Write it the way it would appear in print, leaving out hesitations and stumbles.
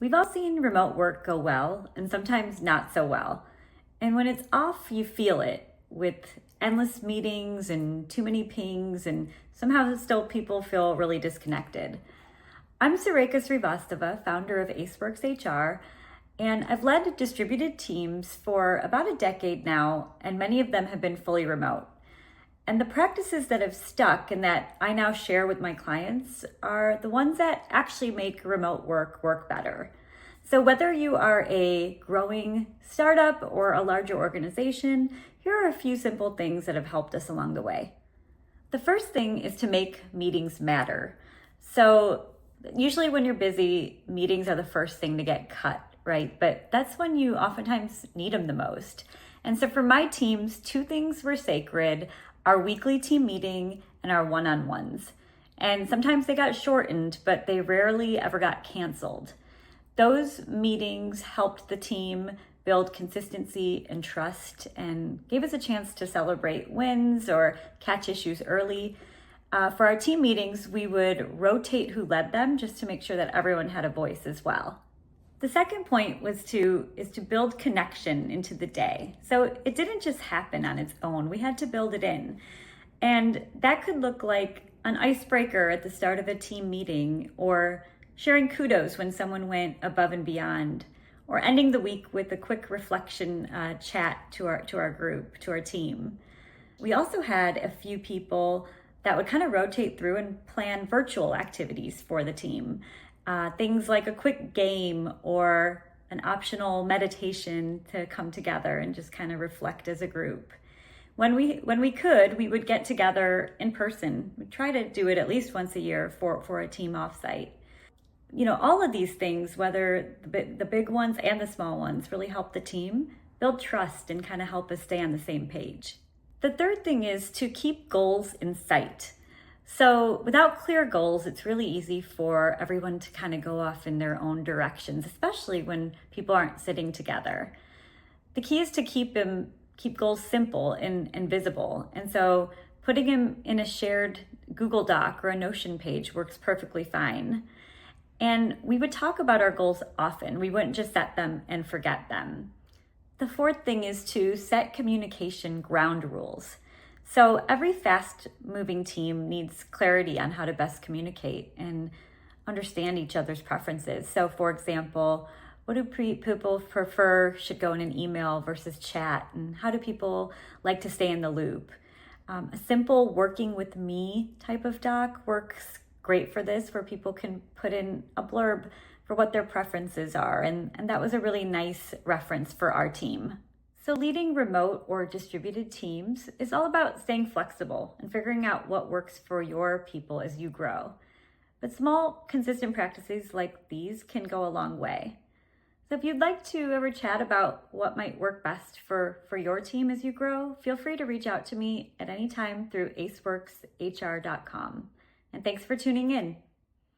We've all seen remote work go well and sometimes not so well. And when it's off, you feel it with endless meetings and too many pings, and somehow still people feel really disconnected. I'm Surekha Srivastava, founder of AceWorks HR, and I've led distributed teams for about a decade now, and many of them have been fully remote. And the practices that have stuck and that I now share with my clients are the ones that actually make remote work better. So whether you are a growing startup or a larger organization, here are a few simple things that have helped us along the way. The first thing is to make meetings matter. So usually when you're busy, meetings are the first thing to get cut, right? But that's when you oftentimes need them the most. And so for my teams, two things were sacred: our weekly team meeting and our one-on-ones. And sometimes they got shortened, but they rarely ever got canceled. Those meetings helped the team build consistency and trust and gave us a chance to celebrate wins or catch issues early. For our team meetings, we would rotate who led them just to make sure that everyone had a voice as well. The second point is to build connection into the day. So it didn't just happen on its own. We had to build it in. And that could look like an icebreaker at the start of a team meeting, or sharing kudos when someone went above and beyond, or ending the week with a quick reflection chat to our group, to our team. We also had a few people that would kind of rotate through and plan virtual activities for the team. Things like a quick game or an optional meditation to come together and just kind of reflect as a group. When we could, we would get together in person. We try to do it at least once a year for a team offsite. You know, all of these things, whether the big ones and the small ones, really help the team build trust and kind of help us stay on the same page. The third thing is to keep goals in sight. So without clear goals, it's really easy for everyone to kind of go off in their own directions, especially when people aren't sitting together. The key is to keep goals simple and visible. And so putting them in a shared Google Doc or a Notion page works perfectly fine. And we would talk about our goals often. We wouldn't just set them and forget them. The fourth thing is to set communication ground rules. So every fast-moving team needs clarity on how to best communicate and understand each other's preferences. So for example, what do people prefer should go in an email versus chat? And how do people like to stay in the loop? A simple working with me type of doc works great for this, where people can put in a blurb for what their preferences are. And that was a really nice reference for our team. So leading remote or distributed teams is all about staying flexible and figuring out what works for your people as you grow. But small, consistent practices like these can go a long way. So if you'd like to ever chat about what might work best for your team as you grow, feel free to reach out to me at any time through aceworkshr.com. And thanks for tuning in.